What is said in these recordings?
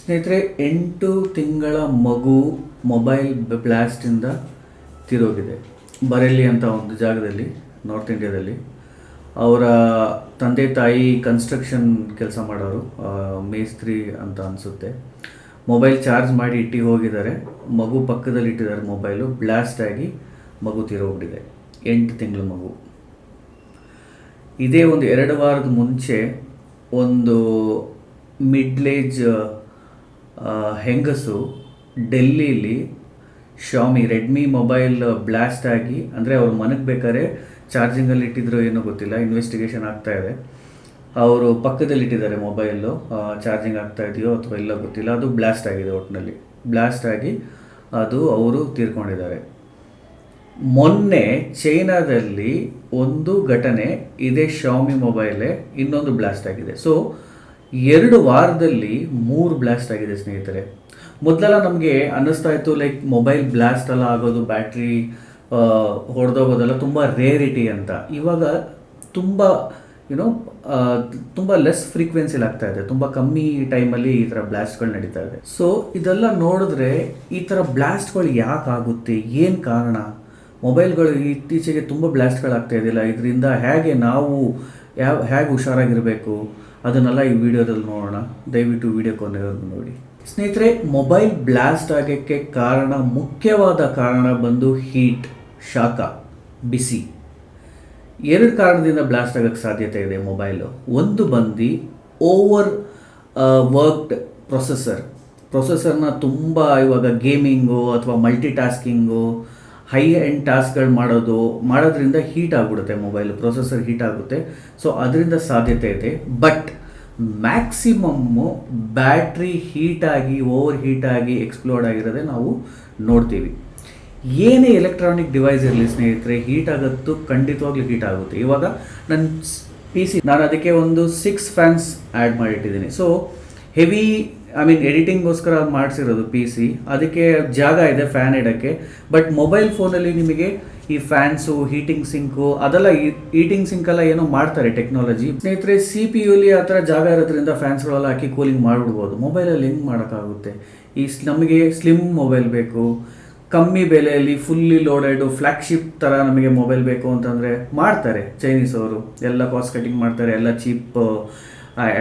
ಸ್ನೇಹಿತರೆ, 8 ತಿಂಗಳ ಮಗು ಮೊಬೈಲ್ ಬ್ಲಾಸ್ಟಿಂದ ತೀರೋಗಿದೆ. ಬರೇಲಿ ಅಂತ ಒಂದು ಜಾಗದಲ್ಲಿ, ನಾರ್ತ್ ಇಂಡಿಯಾದಲ್ಲಿ. ಅವರ ತಂದೆ ತಾಯಿ ಕನ್ಸ್ಟ್ರಕ್ಷನ್ ಕೆಲಸ ಮಾಡೋರು, ಮೇಸ್ತ್ರಿ ಅಂತ ಅನಿಸುತ್ತೆ. ಮೊಬೈಲ್ ಚಾರ್ಜ್ ಮಾಡಿ ಇಟ್ಟು ಹೋಗಿದ್ದಾರೆ. ಮಗು ಪಕ್ಕದಲ್ಲಿ ಇಟ್ಟಿದ್ದಾರೆ. ಮೊಬೈಲು ಬ್ಲಾಸ್ಟ್ ಆಗಿ ಮಗು ತೀರೋಗ್ಬಿಟ್ಟಿದೆ. 8 ತಿಂಗಳ ಮಗು. ಇದೇ ಒಂದು 2 ವಾರದ ಮುಂಚೆ ಒಂದು ಮಿಡ್ಲೇಜ್ ಹೆಂಗಸು ಡೆಲ್ಲಿಲಿ ಶಾಮಿ ರೆಡ್ಮಿ ಮೊಬೈಲ್ ಬ್ಲಾಸ್ಟ್ ಆಗಿ, ಅಂದರೆ ಅವ್ರು ಮನೆಗೆ ಬೇಕಾದ್ರೆ ಚಾರ್ಜಿಂಗಲ್ಲಿ ಇಟ್ಟಿದ್ರು ಏನೋ ಗೊತ್ತಿಲ್ಲ, ಇನ್ವೆಸ್ಟಿಗೇಷನ್ ಆಗ್ತಾ ಇದೆ. ಅವರು ಪಕ್ಕದಲ್ಲಿ ಇಟ್ಟಿದ್ದಾರೆ ಮೊಬೈಲು, ಚಾರ್ಜಿಂಗ್ ಆಗ್ತಾ ಇದೆಯೋ ಅಥವಾ ಇಲ್ಲ ಗೊತ್ತಿಲ್ಲ, ಅದು ಬ್ಲಾಸ್ಟ್ ಆಗಿದೆ. ಒಟ್ಟಿನಲ್ಲಿ ಬ್ಲಾಸ್ಟ್ ಆಗಿ ಅದು ಅವರು ತೀರ್ಕೊಂಡಿದ್ದಾರೆ. ಮೊನ್ನೆ ಚೈನಾದಲ್ಲಿ ಒಂದು ಘಟನೆ, ಇದೇ ಶಾಮಿ ಮೊಬೈಲೇ ಇನ್ನೊಂದು ಬ್ಲಾಸ್ಟ್ ಆಗಿದೆ. ಸೊ 2 ವಾರದಲ್ಲಿ 3 ಬ್ಲಾಸ್ಟ್ ಆಗಿದೆ ಸ್ನೇಹಿತರೆ. ಮೊದಲೆಲ್ಲ ನಮಗೆ ಅನ್ನಿಸ್ತಾ ಇತ್ತು ಲೈಕ್ ಮೊಬೈಲ್ ಬ್ಲಾಸ್ಟ್ ಎಲ್ಲ ಆಗೋದು, ಬ್ಯಾಟ್ರಿ ಹೊಡೆದೋಗೋದೆಲ್ಲ ತುಂಬ ರೇರಿಟಿ ಅಂತ. ಇವಾಗ ತುಂಬ ತುಂಬ ಲೆಸ್ ಫ್ರೀಕ್ವೆನ್ಸಿಲಿ ಆಗ್ತಾ ಇದೆ, ತುಂಬ ಕಮ್ಮಿ ಟೈಮಲ್ಲಿ ಈ ಥರ ಬ್ಲಾಸ್ಟ್ಗಳು ನಡೀತಾ ಇದೆ. ಸೊ ಇದೆಲ್ಲ ನೋಡಿದ್ರೆ ಈ ಥರ ಬ್ಲಾಸ್ಟ್ಗಳು ಯಾಕೆ ಆಗುತ್ತೆ, ಏನು ಕಾರಣ? ಮೊಬೈಲ್ಗಳು ಇತ್ತೀಚೆಗೆ ತುಂಬ ಬ್ಲಾಸ್ಟ್ಗಳಾಗ್ತಾ ಇದೆಯಲ್ಲ, ಇದರಿಂದ ಹೇಗೆ ಹುಷಾರಾಗಿರಬೇಕು ಅದನ್ನೆಲ್ಲ ಈ ವಿಡಿಯೋದಲ್ಲಿ ನೋಡೋಣ. ದಯವಿಟ್ಟು ವಿಡಿಯೋ ಕೊನೆವರೆಗೂ ನೋಡಿ. ಸ್ನೇಹಿತರೆ, ಮೊಬೈಲ್ ಬ್ಲಾಸ್ಟ್ ಆಗೋಕ್ಕೆ ಮುಖ್ಯವಾದ ಕಾರಣ ಬಂದು ಹೀಟ್, ಶಾಖ, ಬಿಸಿ. 2 ಕಾರಣದಿಂದ ಬ್ಲಾಸ್ಟ್ ಆಗೋಕ್ಕೆ ಸಾಧ್ಯತೆ ಇದೆ ಮೊಬೈಲು. ಒಂದು ಬಂದು ಓವರ್ ವರ್ಕ್ಡ್ ಪ್ರೊಸೆಸರ್ನ ತುಂಬ ಇವಾಗ ಗೇಮಿಂಗು ಅಥವಾ ಮಲ್ಟಿ ಟಾಸ್ಕಿಂಗು, ಹೈ ಎಂಡ್ ಟಾಸ್ಕ್ಗಳು ಮಾಡೋದ್ರಿಂದ ಹೀಟ್ ಆಗಿಬಿಡುತ್ತೆ ಮೊಬೈಲು, ಪ್ರೊಸೆಸರ್ ಹೀಟ್ ಆಗುತ್ತೆ. ಸೊ ಅದರಿಂದ ಸಾಧ್ಯತೆ ಇದೆ. ಬಟ್ ಮ್ಯಾಕ್ಸಿಮಮ್ಮು ಬ್ಯಾಟ್ರಿ ಓವರ್ ಹೀಟಾಗಿ ಎಕ್ಸ್ಪ್ಲೋರ್ಡ್ ಆಗಿರೋದೇ ನಾವು ನೋಡ್ತೀವಿ. ಏನೇ ಎಲೆಕ್ಟ್ರಾನಿಕ್ ಡಿವೈಸ್ ಇರಲಿ ಸ್ನೇಹಿತರೆ, ಹೀಟ್ ಆಗೋದು ಖಂಡಿತವಾಗ್ಲೂ ಹೀಟ್ ಆಗುತ್ತೆ. ಇವಾಗ ನನ್ನ PC, ನಾನು ಅದಕ್ಕೆ ಒಂದು 6 ಫ್ಯಾನ್ಸ್ ಆ್ಯಡ್ ಮಾಡಿಟ್ಟಿದ್ದೀನಿ. ಸೊ ಹೆವಿ ಎಡಿಟಿಂಗ್ಗೋಸ್ಕರ ಮಾಡಿಸಿರೋದು PC, ಅದಕ್ಕೆ ಜಾಗ ಇದೆ ಫ್ಯಾನ್ ಇಡೋಕ್ಕೆ. ಬಟ್ ಮೊಬೈಲ್ ಫೋನಲ್ಲಿ ನಿಮಗೆ ಈ ಫ್ಯಾನ್ಸು, ಹೀಟಿಂಗ್ ಸಿಂಕು ಅದೆಲ್ಲ, ಹೀಟಿಂಗ್ ಸಿಂಕೆಲ್ಲ ಏನೋ ಮಾಡ್ತಾರೆ ಟೆಕ್ನಾಲಜಿ. ಸ್ನೇಹಿತರೆ, CPU ಆ ಥರ ಜಾಗ ಇರೋದ್ರಿಂದ ಫ್ಯಾನ್ಸ್ಗಳೆಲ್ಲ ಹಾಕಿ ಕೂಲಿಂಗ್ ಮಾಡಿಬಿಡ್ಬೋದು. ಮೊಬೈಲಲ್ಲಿ ಹೆಂಗೆ ಮಾಡೋಕ್ಕಾಗುತ್ತೆ? ನಮಗೆ ಸ್ಲಿಮ್ ಮೊಬೈಲ್ ಬೇಕು, ಕಮ್ಮಿ ಬೆಲೆಯಲ್ಲಿ ಫುಲ್ಲಿ ಲೋಡೆಡು ಫ್ಲ್ಯಾಗ್ಶಿಪ್ ಥರ ನಮಗೆ ಮೊಬೈಲ್ ಬೇಕು ಅಂತಂದರೆ ಮಾಡ್ತಾರೆ ಚೈನೀಸ್ ಅವರು. ಎಲ್ಲ ಕಾಸ್ಟ್ ಕಟಿಂಗ್ ಮಾಡ್ತಾರೆ, ಎಲ್ಲ ಚೀಪ್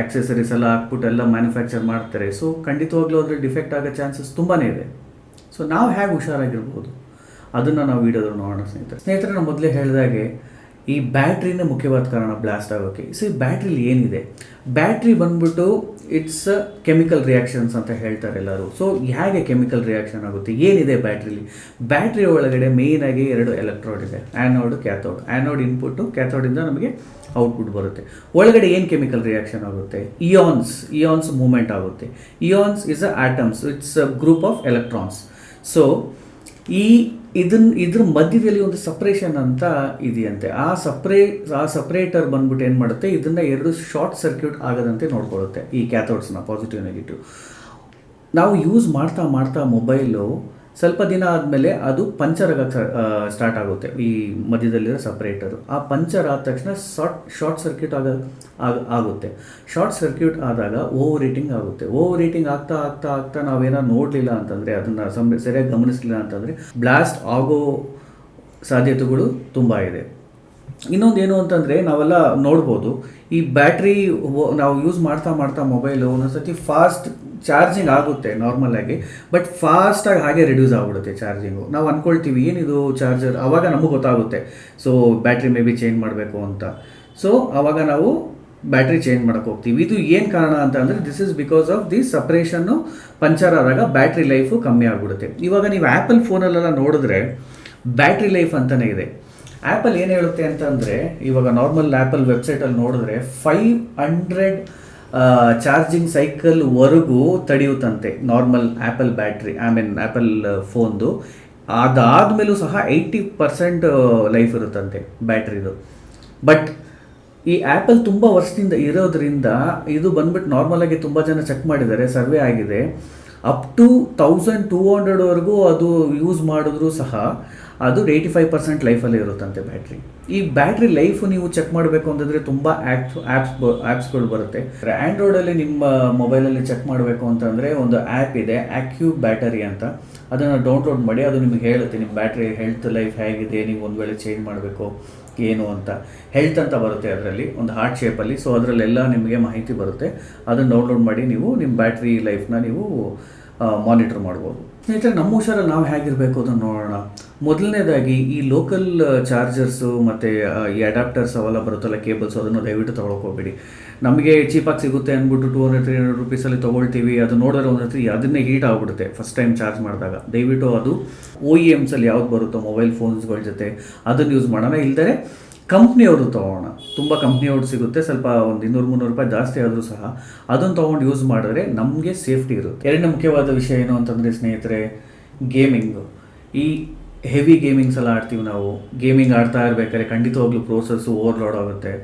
ಆಕ್ಸೆಸರೀಸ್ ಎಲ್ಲ ಹಾಕ್ಬಿಟ್ಟು ಎಲ್ಲ ಮ್ಯಾನುಫ್ಯಾಕ್ಚರ್ ಮಾಡ್ತಾರೆ. ಸೊ ಖಂಡಿತವಾಗ್ಲೂ ಅದ್ರ ಡಿಫೆಕ್ಟ್ ಆಗೋ ಚಾನ್ಸಸ್ ತುಂಬಾ ಇದೆ. ಸೊ ನಾವು ಹೇಗೆ ಹುಷಾರಾಗಿರ್ಬೋದು ಅದನ್ನು ನಾವು ವಿಡಿಯೋದಲ್ಲಿ ನೋಡೋಣ ಸ್ನೇಹಿತರೆ. ನಾನು ಮೊದಲೇ ಹೇಳಿದಾಗೆ ಈ ಬ್ಯಾಟ್ರಿನೇ ಮುಖ್ಯವಾದ ಕಾರಣ ಬ್ಲಾಸ್ಟ್ ಆಗೋಕ್ಕೆ. ಸೊ ಈ ಬ್ಯಾಟ್ರಿಲಿ ಏನಿದೆ? ಬ್ಯಾಟ್ರಿ ಬಂದ್ಬಿಟ್ಟು ಇಟ್ಸ್ ಕೆಮಿಕಲ್ ರಿಯಾಕ್ಷನ್ಸ್ ಅಂತ ಹೇಳ್ತಾರೆ ಎಲ್ಲರೂ. ಸೊ ಹೇಗೆ ಕೆಮಿಕಲ್ ರಿಯಾಕ್ಷನ್ ಆಗುತ್ತೆ, ಏನಿದೆ ಬ್ಯಾಟ್ರಿಲಿ? ಬ್ಯಾಟ್ರಿ ಒಳಗಡೆ ಮೇಯ್ನಾಗಿ 2 ಎಲೆಕ್ಟ್ರೋಡ್ ಇದೆ, ಆ್ಯನೋಡ್, ಕ್ಯಾಥೋಡ್. ಆ್ಯನೋಡ್ ಇನ್ಪುಟ್ಟು, ಕ್ಯಾಥೋಡಿಂದ ನಮಗೆ ಔಟ್ಪುಟ್ ಬರುತ್ತೆ. ಒಳಗಡೆ ಏನು ಕೆಮಿಕಲ್ ರಿಯಾಕ್ಷನ್ ಆಗುತ್ತೆ? ಇಯಾನ್ಸ್ ಮೂವ್ಮೆಂಟ್ ಆಗುತ್ತೆ. Ions is a atoms, it's a group of electrons. So ಇದ್ರ ಮಧ್ಯದಲ್ಲಿ ಒಂದು ಸಪ್ರೇಷನ್ ಅಂತ ಇದೆಯಂತೆ. ಆ ಸಪ್ರೇಟರ್ ಬಂದ್ಬಿಟ್ಟು ಏನು ಮಾಡುತ್ತೆ, ಇದನ್ನು 2 ಶಾರ್ಟ್ ಸರ್ಕ್ಯೂಟ್ ಆಗದಂತೆ ನೋಡ್ಕೊಳ್ಳುತ್ತೆ, ಈ ಕ್ಯಾಥೋಡ್ಸ್ನ, ಪಾಸಿಟಿವ್ ನೆಗೆಟಿವ್. ನಾವು ಯೂಸ್ ಮಾಡ್ತಾ ಮೊಬೈಲು ಸ್ವಲ್ಪ ದಿನ ಆದಮೇಲೆ ಅದು ಪಂಚರ್ ಆಗೋಕ್ಕೆ ಸ್ಟಾರ್ಟ್ ಆಗುತ್ತೆ. ಈ ಮಧ್ಯದಲ್ಲಿರೋ ಸಪ್ರೇಟರು ಆ ಪಂಚರ್ ಆದ ತಕ್ಷಣ ಶಾರ್ಟ್ ಸರ್ಕ್ಯೂಟ್ ಆಗುತ್ತೆ. ಶಾರ್ಟ್ ಸರ್ಕ್ಯೂಟ್ ಆದಾಗ ಓವರ್ ಹೀಟಿಂಗ್ ಆಗುತ್ತೆ. ಓವರ್ ಹೀಟಿಂಗ್ ಆಗ್ತಾ ನಾವೇನೋ ನೋಡಲಿಲ್ಲ ಅಂತಂದರೆ, ಅದನ್ನು ಸರಿಯಾಗಿ ಗಮನಿಸಲಿಲ್ಲ ಅಂತಂದರೆ ಬ್ಲಾಸ್ಟ್ ಆಗೋ ಸಾಧ್ಯತೆಗಳು ತುಂಬ ಇದೆ. ಇನ್ನೊಂದು ಏನು ಅಂತಂದರೆ, ನಾವೆಲ್ಲ ನೋಡ್ಬೋದು ಈ ಬ್ಯಾಟ್ರಿ ನಾವು ಯೂಸ್ ಮಾಡ್ತಾ ಮೊಬೈಲು ಒಂದೊಂದ್ಸತಿ ಫಾಸ್ಟ್ ಚಾರ್ಜಿಂಗ್ ಆಗುತ್ತೆ ನಾರ್ಮಲಾಗಿ, ಬಟ್ ಫಾಸ್ಟಾಗಿ ಹಾಗೆ ರಿಡ್ಯೂಸ್ ಆಗಿಬಿಡುತ್ತೆ ಚಾರ್ಜಿಂಗು. ನಾವು ಅಂದ್ಕೊಳ್ತೀವಿ ಏನಿದು ಚಾರ್ಜರ್, ಆವಾಗ ನಮಗೆ ಗೊತ್ತಾಗುತ್ತೆ so battery may be change ಮಾಡಬೇಕು ಅಂತ. ಸೊ ಆವಾಗ ನಾವು ಬ್ಯಾಟ್ರಿ ಚೇಂಜ್ ಮಾಡೋಕ್ಕೆ ಹೋಗ್ತೀವಿ. ಇದು ಏನು ಕಾರಣ ಅಂತ ಅಂದರೆ, this is because of the suppression puncture ಆದಾಗ ಬ್ಯಾಟ್ರಿ ಲೈಫು ಕಮ್ಮಿ ಆಗಿಬಿಡುತ್ತೆ. ಇವಾಗ ನೀವು ಆ್ಯಪಲ್ ಫೋನಲ್ಲೆಲ್ಲ ನೋಡಿದ್ರೆ ಬ್ಯಾಟ್ರಿ ಲೈಫ್ ಅಂತಲೇ ಇದೆ. ಆ್ಯಪಲ್ ಏನು ಹೇಳುತ್ತೆ ಅಂತಂದರೆ, ಇವಾಗ ನಾರ್ಮಲ್ ಆ್ಯಪಲ್ ವೆಬ್ಸೈಟಲ್ಲಿ ನೋಡಿದ್ರೆ 500 ಚಾರ್ಜಿಂಗ್ ಸೈಕಲ್ವರೆಗೂ ತಡೆಯುತ್ತಂತೆ ನಾರ್ಮಲ್ ಆ್ಯಪಲ್ ಬ್ಯಾಟ್ರಿ, ಆ್ಯಪಲ್ ಫೋನ್ದು. ಅದಾದಮೇಲೂ ಸಹ 80% ಲೈಫ್ ಇರುತ್ತಂತೆ ಬ್ಯಾಟ್ರಿದು. ಬಟ್ ಈ ಆ್ಯಪಲ್ ತುಂಬ ವರ್ಷದಿಂದ ಇರೋದ್ರಿಂದ ಇದು ಬಂದ್ಬಿಟ್ಟು ನಾರ್ಮಲಾಗಿ ತುಂಬ ಜನ ಚೆಕ್ ಮಾಡಿದ್ದಾರೆ, ಸರ್ವೆ ಆಗಿದೆ, ಅಪ್ ಟು 1200ವರೆಗೂ ಅದು ಯೂಸ್ ಮಾಡಿದ್ರೂ ಸಹ ಅದು 85% ಲೈಫಲ್ಲೇ ಇರುತ್ತಂತೆ ಬ್ಯಾಟ್ರಿ. ಈ ಬ್ಯಾಟ್ರಿ ಲೈಫ್ ನೀವು ಚೆಕ್ ಮಾಡಬೇಕು ಅಂತಂದರೆ ತುಂಬ ಆ್ಯಪ್ಸ್ಗಳು ಬರುತ್ತೆ. ಆ್ಯಂಡ್ರಾಯ್ಡಲ್ಲಿ ನಿಮ್ಮ ಮೊಬೈಲಲ್ಲಿ ಚೆಕ್ ಮಾಡಬೇಕು ಅಂತಂದರೆ ಒಂದು ಆ್ಯಪ್ ಇದೆ, ಆ್ಯಕ್ಯೂ ಬ್ಯಾಟರಿ ಅಂತ. ಅದನ್ನು ಡೌನ್ಲೋಡ್ ಮಾಡಿ, ಅದು ನಿಮಗೆ ಹೇಳುತ್ತೆ ನಿಮ್ಮ ಬ್ಯಾಟ್ರಿ ಹೆಲ್ತ್ ಲೈಫ್ ಹೇಗಿದೆ, ನೀವು ಒಂದು ವೇಳೆ ಚೇಂಜ್ ಮಾಡಬೇಕು ಏನು ಅಂತ. ಹೆಲ್ತ್ ಅಂತ ಬರುತ್ತೆ ಅದರಲ್ಲಿ, ಒಂದು ಹಾರ್ಟ್ ಶೇಪಲ್ಲಿ. ಸೊ ಅದರಲ್ಲೆಲ್ಲ ನಿಮಗೆ ಮಾಹಿತಿ ಬರುತ್ತೆ. ಅದನ್ನು ಡೌನ್ಲೋಡ್ ಮಾಡಿ ನೀವು ನಿಮ್ಮ ಬ್ಯಾಟ್ರಿ ಲೈಫ್ನ ನೀವು ಮಾನಿಟರ್ ಮಾಡ್ಬೋದು. ಸ್ನೇಹಿತರೆ, ನಮ್ಮ ಹುಷಾರಲ್ಲಿ ನಾವು ಹೇಗಿರಬೇಕು ಅದನ್ನು ನೋಡೋಣ. ಮೊದಲನೇದಾಗಿ ಈ ಲೋಕಲ್ ಚಾರ್ಜರ್ಸು ಮತ್ತು ಈ ಅಡಾಪ್ಟರ್ಸ್ ಅವೆಲ್ಲ ಬರುತ್ತಲ್ಲ, ಕೇಬಲ್ಸು, ಅದನ್ನು ದಯವಿಟ್ಟು ತೊಗೊಳಕೋಬೇಡಿ. ನಮಗೆ ಚೀಪಾಗಿ ಸಿಗುತ್ತೆ ಅಂದ್ಬಿಟ್ಟು 200-300 ರುಪೀಸಲ್ಲಿ ತೊಗೊಳ್ತೀವಿ. ಅದು ನೋಡಿದ್ರೆ ಒಂದು ರೀತಿ ಅದನ್ನೇ ಹೀಟ್ ಆಗಿಬಿಡುತ್ತೆ ಫಸ್ಟ್ ಟೈಮ್ ಚಾರ್ಜ್ ಮಾಡಿದಾಗ. ದಯವಿಟ್ಟು ಅದು OEMಸಲ್ಲಿ ಯಾವ್ದು ಬರುತ್ತೋ ಮೊಬೈಲ್ ಫೋನ್ಸ್ಗಳ ಜೊತೆ ಅದನ್ನು ಯೂಸ್ ಮಾಡೋಣ. ಇಲ್ಲದೇ ಕಂಪ್ನಿಯವರು ತೊಗೊಳ್ಳೋಣ. ತುಂಬ ಕಂಪ್ನಿಯವ್ರು ಸಿಗುತ್ತೆ, ಸ್ವಲ್ಪ ಒಂದು 200-300 ರೂಪಾಯಿ ಜಾಸ್ತಿ ಆದರೂ ಸಹ ಅದನ್ನು ತೊಗೊಂಡು ಯೂಸ್ ಮಾಡಿದ್ರೆ ನಮಗೆ ಸೇಫ್ಟಿ ಇರುತ್ತೆ. ಎರಡನೇ ಮುಖ್ಯವಾದ ವಿಷಯ ಏನು ಅಂತಂದರೆ ಸ್ನೇಹಿತರೆ, ಗೇಮಿಂಗು. ಈ ಹೆವಿ ಗೇಮಿಂಗ್ಸ್ ಎಲ್ಲ ಆಡ್ತೀವಿ ನಾವು. ಗೇಮಿಂಗ್ ಆಡ್ತಾ ಇರಬೇಕಾದ್ರೆ ಖಂಡಿತವಾಗ್ಲೂ ಪ್ರೋಸೆಸ್ಸು ಓವರ್ಲೋಡ್ ಆಗುತ್ತೆ.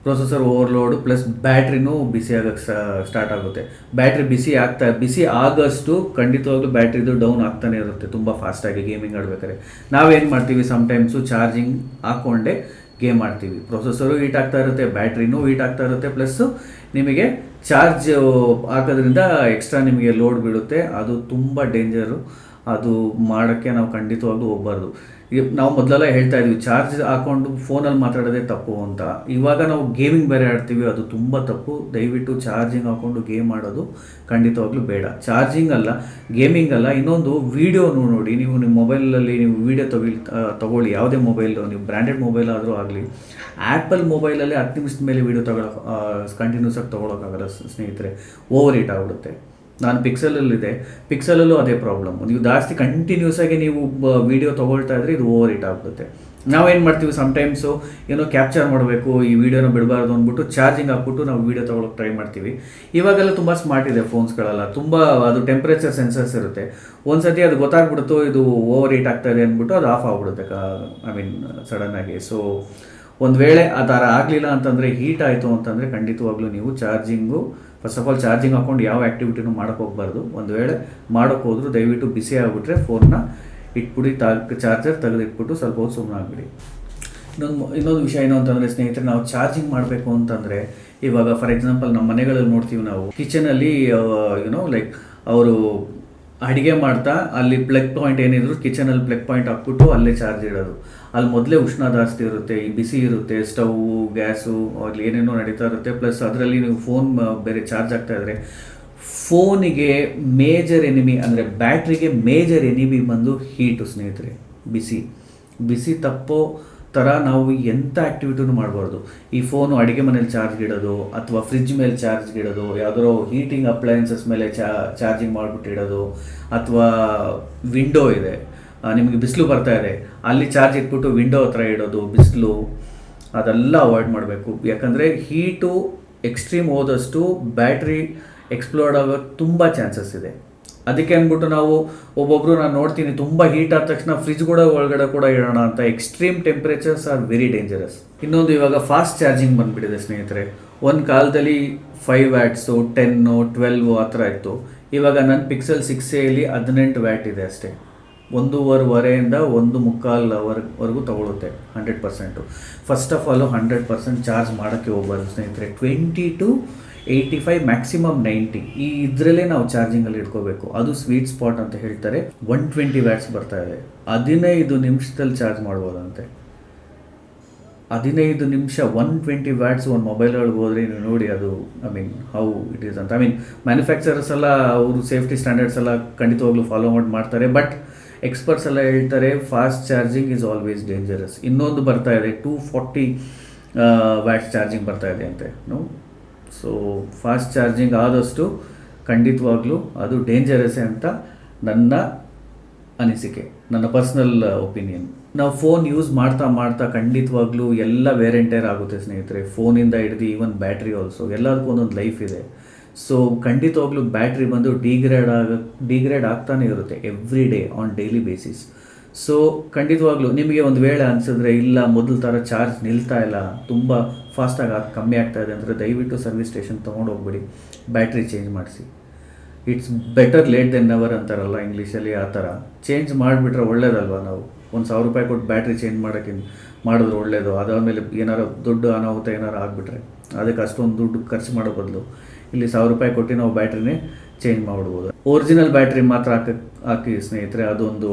ಪ್ರೊಸೆಸರ್ ಓವರ್ಲೋಡು ಪ್ಲಸ್ ಬ್ಯಾಟ್ರಿನೂ ಬಿಸಿ ಆಗೋಕ್ಕೆ ಸ್ಟಾರ್ಟ್ ಆಗುತ್ತೆ. ಬ್ಯಾಟ್ರಿ ಬಿಸಿ ಆಗಷ್ಟು ಖಂಡಿತವಾಗ್ಲೂ ಬ್ಯಾಟ್ರಿದು ಡೌನ್ ಆಗ್ತಾನೆ ಇರುತ್ತೆ ತುಂಬ ಫಾಸ್ಟಾಗಿ ಗೇಮಿಂಗ್ ಆಡಬೇಕಾದ್ರೆ. ನಾವೇನು ಮಾಡ್ತೀವಿ, ಸಮ್ಟೈಮ್ಸು ಚಾರ್ಜಿಂಗ್ ಹಾಕ್ಕೊಂಡೆ ಗೇಮ್ ಆಡ್ತೀವಿ. ಪ್ರೊಸೆಸರು ಹೀಟ್ ಆಗ್ತಾ ಇರುತ್ತೆ, ಬ್ಯಾಟ್ರಿನೂ ಹೀಟ್ ಆಗ್ತಾ ಇರುತ್ತೆ, ಪ್ಲಸ್ಸು ನಿಮಗೆ ಚಾರ್ಜ್ ಹಾಕೋದ್ರಿಂದ ಎಕ್ಸ್ಟ್ರಾ ನಿಮಗೆ ಲೋಡ್ ಬೀಳುತ್ತೆ. ಅದು ತುಂಬ ಡೇಂಜರು. ಅದು ಮಾಡೋಕ್ಕೆ ನಾವು ಖಂಡಿತವಾಗ್ಲೂ ಹೋಗಬಾರ್ದು. ನಾವು ಮೊದಲೆಲ್ಲ ಹೇಳ್ತಾ ಇದ್ವಿ ಚಾರ್ಜ್ ಹಾಕ್ಕೊಂಡು ಫೋನಲ್ಲಿ ಮಾತಾಡೋದೇ ತಪ್ಪು ಅಂತ. ಇವಾಗ ನಾವು ಗೇಮಿಂಗ್ ಬೇರೆ ಆಡ್ತೀವಿ, ಅದು ತುಂಬ ತಪ್ಪು. ದಯವಿಟ್ಟು ಚಾರ್ಜಿಂಗ್ ಹಾಕ್ಕೊಂಡು ಗೇಮ್ ಆಡೋದು ಖಂಡಿತವಾಗ್ಲೂ ಬೇಡ. ಚಾರ್ಜಿಂಗ್ ಅಲ್ಲ, ಗೇಮಿಂಗ್ ಅಲ್ಲ. ಇನ್ನೊಂದು, ವೀಡಿಯೋನು ನೋಡಿ. ನೀವು ನಿಮ್ಮ ಮೊಬೈಲಲ್ಲಿ ನೀವು ವೀಡಿಯೋ ತಗೊಳ್ಳಿ, ಯಾವುದೇ ಮೊಬೈಲು, ನೀವು ಬ್ರ್ಯಾಂಡೆಡ್ ಮೊಬೈಲ್ ಆದರೂ ಆಗಲಿ. ಆ್ಯಪಲ್ ಮೊಬೈಲಲ್ಲಿ 10 ನಿಮಿಷದ ಮೇಲೆ ವೀಡಿಯೋ ಕಂಟಿನ್ಯೂಸ್ ಆಗಿ ತೊಗೊಳಕ್ಕಾಗಲ್ಲ ಸ್ನೇಹಿತರೆ, ಓವರ್ ಹೀಟ್ ಆಗಿಬಿಡುತ್ತೆ. ನಾನು ಪಿಕ್ಸೆಲಲ್ಲಿದೆ, ಪಿಕ್ಸೆಲಲ್ಲೂ ಅದೇ ಪ್ರಾಬ್ಲಮ್. ನೀವು ಜಾಸ್ತಿ ಕಂಟಿನ್ಯೂಸ್ ಆಗಿ ನೀವು ವೀಡಿಯೋ ತೊಗೊಳ್ತಾ ಇದ್ರೆ ಇದು ಓವರ್ ಹೀಟ್ ಆಗುತ್ತೆ. ನಾವೇನು ಮಾಡ್ತೀವಿ, ಸಮ್ಟೈಮ್ಸು ಏನೋ ಕ್ಯಾಪ್ಚರ್ ಮಾಡಬೇಕು, ಈ ವಿಡಿಯೋನ ಬಿಡಬಾರ್ದು ಅಂದ್ಬಿಟ್ಟು ಚಾರ್ಜಿಂಗ್ ಹಾಕ್ಬಿಟ್ಟು ನಾವು ವೀಡಿಯೋ ತೊಗೊಳಕ್ಕೆ ಟ್ರೈ ಮಾಡ್ತೀವಿ. ಇವಾಗೆಲ್ಲ ತುಂಬ ಸ್ಮಾರ್ಟ್ ಇದೆ ಫೋನ್ಸ್ಗಳೆಲ್ಲ, ತುಂಬ ಅದು ಟೆಂಪ್ರೇಚರ್ ಸೆನ್ಸರ್ಸ್ ಇರುತ್ತೆ. ಒಂದು ಸತಿ ಅದು ಗೊತ್ತಾಗ್ಬಿಡುತ್ತೋ ಇದು ಓವರ್ ಹೀಟ್ ಆಗ್ತಾ ಇದೆ ಅಂದ್ಬಿಟ್ಟು ಅದು ಆಫ್ ಆಗಿಬಿಡುತ್ತೆ ಸಡನ್ನಾಗಿ. ಸೊ ಒಂದು ವೇಳೆ ಆ ಥರ ಆಗಲಿಲ್ಲ ಅಂತಂದರೆ, ಹೀಟ್ ಆಯಿತು ಅಂತಂದರೆ ಖಂಡಿತವಾಗ್ಲೂ ನೀವು charging first of all charging ಹಾಕ್ಕೊಂಡು ಯಾವ ಆ್ಯಕ್ಟಿವಿಟಿನೂ ಮಾಡೋಕ್ಕೆ ಹೋಗಬಾರ್ದು. ಒಂದು ವೇಳೆ ಮಾಡೋಕ್ಕೆ ಹೋದರೂ ದಯವಿಟ್ಟು ಬಿಸಿ ಆಗಿಬಿಟ್ರೆ ಫೋನ್ನ ಇಟ್ಬಿಡಿ, ಚಾರ್ಜರ್ ತೆಗೆದಿಟ್ಬಿಟ್ಟು ಸ್ವಲ್ಪ ಹೊತ್ತು ಸುಮ್ಮನೆ ಆಗಿಬಿಡಿ. ಇನ್ನೊಂದು ವಿಷಯ ಏನು ಅಂತಂದರೆ ಸ್ನೇಹಿತರೆ, ನಾವು ಚಾರ್ಜಿಂಗ್ ಮಾಡಬೇಕು ಅಂತಂದರೆ, ಇವಾಗ ಫಾರ್ ಎಕ್ಸಾಂಪಲ್ ನಮ್ಮ ಮನೆಗಳಲ್ಲಿ ನೋಡ್ತೀವಿ ನಾವು, ಕಿಚನಲ್ಲಿ ಲೈಕ್ ಅವರು ಅಡುಗೆ ಮಾಡ್ತಾ ಅಲ್ಲಿ ಪ್ಲಗ್ ಪಾಯಿಂಟ್ ಏನಿದ್ರು ಕಿಚನಲ್ಲಿ ಪ್ಲಗ್ ಪಾಯಿಂಟ್ ಹಾಕ್ಬಿಟ್ಟು ಅಲ್ಲೇ ಚಾರ್ಜ್ ಇಡೋದು. ಅಲ್ಲಿ ಮೊದಲೇ ಉಷ್ಣ ಜಾಸ್ತಿ ಇರುತ್ತೆ, ಈ ಬಿಸಿ ಇರುತ್ತೆ, ಸ್ಟೌವು, ಗ್ಯಾಸು, ಅಲ್ಲಿ ಏನೇನೋ ನಡೀತಾ ಇರುತ್ತೆ. ಪ್ಲಸ್ ಅದರಲ್ಲಿ ನೀವು ಫೋನ್ ಬೇರೆ ಚಾರ್ಜ್ ಆಗ್ತಾ ಇದ್ದರೆ ಫೋನಿಗೆ ಮೇಜರ್ ಎನಿಮಿ ಅಂದರೆ ಬ್ಯಾಟ್ರಿಗೆ ಮೇಜರ್ ಎನಿಮಿ ಬಂದು ಹೀಟು ಸ್ನೇಹಿತರೆ. ಬಿಸಿ ತಪ್ಪೋ ಥರ ನಾವು ಎಂಥ ಆ್ಯಕ್ಟಿವಿಟಿನೂ ಮಾಡಬಾರ್ದು. ಈ ಫೋನು ಅಡುಗೆ ಮನೇಲಿ ಚಾರ್ಜ್ಗಿಡೋದು, ಅಥವಾ ಫ್ರಿಜ್ ಮೇಲೆ ಚಾರ್ಜ್ಗಿಡೋದು, ಯಾವುದೋ ಹೀಟಿಂಗ್ ಅಪ್ಲಯನ್ಸಸ್ ಮೇಲೆ ಚಾರ್ಜಿಂಗ್ ಮಾಡಿಬಿಟ್ಟಿಡೋದು, ಅಥವಾ ವಿಂಡೋ ಇದೆ, ನಿಮಗೆ ಬಿಸಿಲು ಬರ್ತಾ ಇದೆ, ಅಲ್ಲಿ ಚಾರ್ಜ್ ಇಟ್ಬಿಟ್ಟು ವಿಂಡೋ ಹತ್ರ ಇಡೋದು, ಬಿಸಿಲು, ಅದೆಲ್ಲ ಅವಾಯ್ಡ್ ಮಾಡಬೇಕು. ಯಾಕಂದರೆ ಹೀಟು ಎಕ್ಸ್ಟ್ರೀಮ್ ಹೋದಷ್ಟು ಬ್ಯಾಟ್ರಿ ಎಕ್ಸ್ಪ್ಲೋರ್ಡ್ ಆಗೋಕ್ಕೆ ತುಂಬ ಚಾನ್ಸಸ್ ಇದೆ. ಅದಕ್ಕೆ ಅಂದ್ಬಿಟ್ಟು ನಾವು ಒಬ್ಬೊಬ್ಬರು ನಾನು ನೋಡ್ತೀನಿ ತುಂಬ ಹೀಟ್ ಆದ ತಕ್ಷಣ ಫ್ರಿಜ್ ಕೂಡ ಒಳಗಡೆ ಕೂಡ ಇಡೋಣ ಅಂತ. Extreme temperatures are very dangerous. ಇನ್ನೊಂದು, ಇವಾಗ ಫಾಸ್ಟ್ ಚಾರ್ಜಿಂಗ್ ಬಂದುಬಿಟ್ಟಿದೆ ಸ್ನೇಹಿತರೆ. ಒಂದು ಕಾಲದಲ್ಲಿ 5 ವ್ಯಾಟ್ಸು, 10, 12 ಆ ಥರ ಇತ್ತು. ಇವಾಗ ನನ್ನ ಪಿಕ್ಸೆಲ್ 6a 18 ವ್ಯಾಟ್ ಇದೆ ಅಷ್ಟೇ. 1.5 1.25 ಅವರ್ವರೆಗೂ ತೊಗೊಳುತ್ತೆ 100%. ಫಸ್ಟ್ ಆಫ್ ಆಲು 100% ಚಾರ್ಜ್ ಮಾಡೋಕ್ಕೆ ಹೋಗ್ಬಾರ್ದು ಸ್ನೇಹಿತರೆ. 20 to 85, ಮ್ಯಾಕ್ಸಿಮಮ್ 90, ಈ ಇದರಲ್ಲೇ ನಾವು ಚಾರ್ಜಿಂಗಲ್ಲಿ ಇಟ್ಕೋಬೇಕು. ಅದು ಸ್ವೀಟ್ ಸ್ಪಾಟ್ ಅಂತ ಹೇಳ್ತಾರೆ. 120 ವ್ಯಾಟ್ಸ್ ಬರ್ತಾ ಇದೆ, 15 ನಿಮಿಷದಲ್ಲಿ ಚಾರ್ಜ್ ಮಾಡ್ಬೋದಂತೆ. 15 ನಿಮಿಷ 120 ವ್ಯಾಟ್ಸ್ ಒಂದು ಮೊಬೈಲ್ ಒಳಗೆ ಹೋದರೆ ನೀವು ನೋಡಿ ಅದು ಹೌ ಇಟ್ ಈಸ್ ಅಂತ. ಮ್ಯಾನುಫ್ಯಾಕ್ಚರರ್ಸ್ ಎಲ್ಲ ಅವರು ಸೇಫ್ಟಿ ಸ್ಟ್ಯಾಂಡರ್ಡ್ಸ್ ಎಲ್ಲ ಖಂಡಿತವಾಗ್ಲೂ ಫಾಲೋ ಮಾಡ್ತಾರೆ. ಬಟ್ ಎಕ್ಸ್ಪರ್ಟ್ಸ್ ಎಲ್ಲ ಹೇಳ್ತಾರೆ fast charging is always dangerous. ಇನ್ನೊಂದು ಬರ್ತಾ ಇದೆ 240 ವ್ಯಾಟ್ಸ್ ಚಾರ್ಜಿಂಗ್ ಬರ್ತಾ ಇದೆ ಅಂತೆ. ಸೊ ಫಾಸ್ಟ್ ಚಾರ್ಜಿಂಗ್ ಆದಷ್ಟು ಖಂಡಿತವಾಗ್ಲೂ ಅದು ಡೇಂಜರಸ್ಸೇ ಅಂತ ನನ್ನ ಅನಿಸಿಕೆ, ನನ್ನ ಪರ್ಸ್ನಲ್ ಒಪಿನಿಯನ್. ನಾವು ಫೋನ್ ಯೂಸ್ ಮಾಡ್ತಾ ಖಂಡಿತವಾಗ್ಲೂ ಎಲ್ಲ ವೇರ್ ಆ್ಯಂಡ್ ಟೇರ್ ಆಗುತ್ತೆ ಸ್ನೇಹಿತರೆ. ಫೋನಿಂದ ಹಿಡಿದು ಈವನ್ ಬ್ಯಾಟ್ರಿ ಆಲ್ಸೋ, ಎಲ್ಲದಕ್ಕೂ ಒಂದೊಂದು ಲೈಫ್ ಇದೆ. ಸೊ ಖಂಡಿತವಾಗ್ಲೂ ಬ್ಯಾಟ್ರಿ ಬಂದು ಡಿಗ್ರೇಡ್ ಆಗ್ತಾನೆ ಇರುತ್ತೆ every day on daily basis. So ಖಂಡಿತವಾಗ್ಲೂ ನಿಮಗೆ ಒಂದು ವೇಳೆ ಅನಿಸಿದ್ರೆ ಇಲ್ಲ ಮೊದಲ ಥರ ಚಾರ್ಜ್ ನಿಲ್ತಾ ಇಲ್ಲ, ತುಂಬ ಫಾಸ್ಟಾಗಿ ಕಮ್ಮಿ ಆಗ್ತಾ ಇದೆ ಅಂದರೆ ದಯವಿಟ್ಟು ಸರ್ವಿಸ್ ಸ್ಟೇಷನ್ ತೊಗೊಂಡು ಹೋಗ್ಬಿಡಿ, ಬ್ಯಾಟ್ರಿ ಚೇಂಜ್ ಮಾಡಿಸಿ. It's better late than never ಅಂತಾರಲ್ಲ ಇಂಗ್ಲೀಷಲ್ಲಿ, ಆ ಥರ ಚೇಂಜ್ ಮಾಡಿಬಿಟ್ರೆ ಒಳ್ಳೇದಲ್ವ. ನಾವು ಒಂದು 1000 ರೂಪಾಯಿ ಕೊಟ್ಟು ಬ್ಯಾಟ್ರಿ ಚೇಂಜ್ ಮಾಡಿದ್ರೆ ಒಳ್ಳೆಯದು. ಅದಾದಮೇಲೆ ಏನಾರು ದೊಡ್ಡ ಅನಾಹುತ ಏನಾರು ಆಗಿಬಿಟ್ರೆ ಅದಕ್ಕೆ ಅಷ್ಟೊಂದು ದುಡ್ಡು ಖರ್ಚು ಮಾಡೋ ಬದಲು ಇಲ್ಲಿ 1000 ರೂಪಾಯಿ ಕೊಟ್ಟು ನಾವು ಬ್ಯಾಟ್ರಿನೇ ಚೇಂಜ್ ಮಾಡಿಬಿಡ್ಬೋದು. ಒರಿಜಿನಲ್ ಬ್ಯಾಟ್ರಿ ಮಾತ್ರ ಹಾಕಿ ಸ್ನೇಹಿತರೆ, ಅದೊಂದು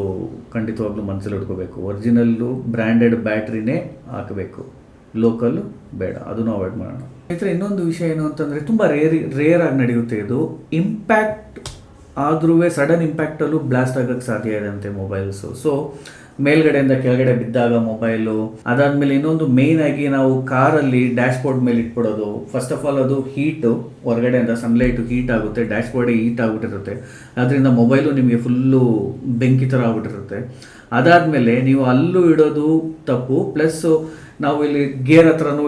ಖಂಡಿತವಾಗ್ಲೂ ಮನಸ್ಸಲ್ಲಿ ಇಟ್ಕೋಬೇಕು. ಒರಿಜಿನಲ್ಲು ಬ್ರ್ಯಾಂಡೆಡ್ ಬ್ಯಾಟ್ರಿನೇ ಹಾಕಬೇಕು, ಲೋಕಲ್ಲು ಬೇಡ, ಅದನ್ನು ಅವಾಯ್ಡ್ ಮಾಡೋಣ ಸ್ನೇಹಿತರೆ. ಇನ್ನೊಂದು ವಿಷಯ ಏನು ಅಂತಂದರೆ, ತುಂಬ ರೇರ್ ಆಗಿ ನಡೆಯುತ್ತೆ ಇದು. ಇಂಪ್ಯಾಕ್ಟ್ ಆದ್ರೂ ಸಡನ್ ಇಂಪ್ಯಾಕ್ಟಲ್ಲೂ ಬ್ಲಾಸ್ಟ್ ಆಗೋಕ್ಕೆ ಸಾಧ್ಯ ಇದೆ ಅಂತೆ ಮೊಬೈಲ್ಸು. ಸೊ ಮೇಲ್ಗಡೆಯಿಂದ ಕೆಳಗಡೆ ಬಿದ್ದಾಗ ಮೊಬೈಲು, ಅದಾದಮೇಲೆ ಇನ್ನೊಂದು ಮೇಯ್ನ್ ಆಗಿ ನಾವು ಕಾರಲ್ಲಿ ಡ್ಯಾಶ್ ಬೋರ್ಡ್ ಮೇಲೆ ಇಟ್ಬಿಡೋದು. ಫಸ್ಟ್ ಆಫ್ ಆಲ್ ಅದು ಹೀಟು, ಹೊರಗಡೆಯಿಂದ ಸನ್ಲೈಟು ಹೀಟ್ ಆಗುತ್ತೆ, ಡ್ಯಾಶ್ ಬೋರ್ಡೇ ಹೀಟ್ ಆಗಿಬಿಟ್ಟಿರುತ್ತೆ. ಅದರಿಂದ ಮೊಬೈಲು ನಿಮಗೆ ಫುಲ್ಲು ಬೆಂಕಿ ಥರ ಆಗ್ಬಿಟ್ಟಿರುತ್ತೆ. ಅದಾದಮೇಲೆ ನೀವು ಅಲ್ಲೂ ಇಡೋದು ತಪ್ಪು, ಪ್ಲಸ್ಸು ನಾವು ಇಲ್ಲಿ ಗೇರ್ ಹತ್ರನೂ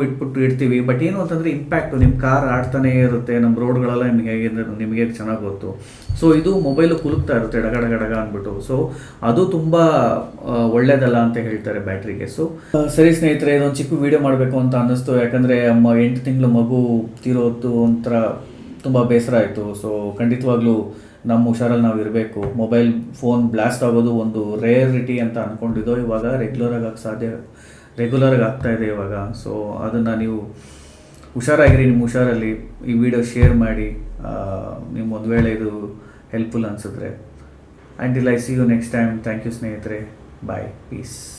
ಇಡ್ತೀವಿ. ಬಟ್ ಏನು ಅಂತಂದರೆ ಇಂಪ್ಯಾಕ್ಟು ನಿಮ್ಮ ಕಾರ್ ಆಡ್ತಾನೇ ಇರುತ್ತೆ, ನಮ್ಮ ರೋಡ್ಗಳೆಲ್ಲ ನಿಮಗೆ ಚೆನ್ನಾಗಿ ಗೊತ್ತು. ಸೊ ಇದು ಮೊಬೈಲು ಕುಲುಕ್ತಾ ಇರುತ್ತೆ ಡಗ ಅಂದ್ಬಿಟ್ಟು. ಸೊ ಅದು ತುಂಬ ಒಳ್ಳೇದಲ್ಲ ಅಂತ ಹೇಳ್ತಾರೆ ಬ್ಯಾಟ್ರಿಗೆ. ಸೊ ಸರಿ ಸ್ನೇಹಿತರೆ, ಇದೊಂದು ಚಿಕ್ಕ ವೀಡಿಯೋ ಮಾಡಬೇಕು ಅಂತ ಅನ್ನಿಸ್ತು. ಯಾಕಂದರೆ 8 ತಿಂಗಳು ಮಗು ತೀರೋದು ಒಂಥರ ತುಂಬ ಬೇಸರ ಆಯಿತು. ಸೊ ಖಂಡಿತವಾಗ್ಲೂ ನಮ್ಮ ಹುಷಾರಲ್ಲಿ ನಾವು ಇರಬೇಕು. ಮೊಬೈಲ್ ಫೋನ್ ಬ್ಲಾಸ್ಟ್ ಆಗೋದು ಒಂದು ರೇರಿಟಿ ಅಂತ ಅಂದ್ಕೊಂಡಿದ್ದೋ, ಇವಾಗ ರೆಗ್ಯುಲರಾಗಿ ಆಗ್ತಾಯಿದೆ ಇವಾಗ. ಸೊ ಅದನ್ನು ನೀವು ಹುಷಾರಾಗಿರಿ, ನಿಮ್ಮ ಹುಷಾರಲ್ಲಿ ಈ ವಿಡಿಯೋ ಶೇರ್ ಮಾಡಿ. ನಿಮ್ಮ ಒಂದು ವೇಳೆ ಇದು ಹೆಲ್ಪ್ಫುಲ್ ಅನಿಸಿದ್ರೆ. Until I see you next time. Thank you ಸ್ನೇಹಿತರೆ, ಬಾಯ್, ಪೀಸ್.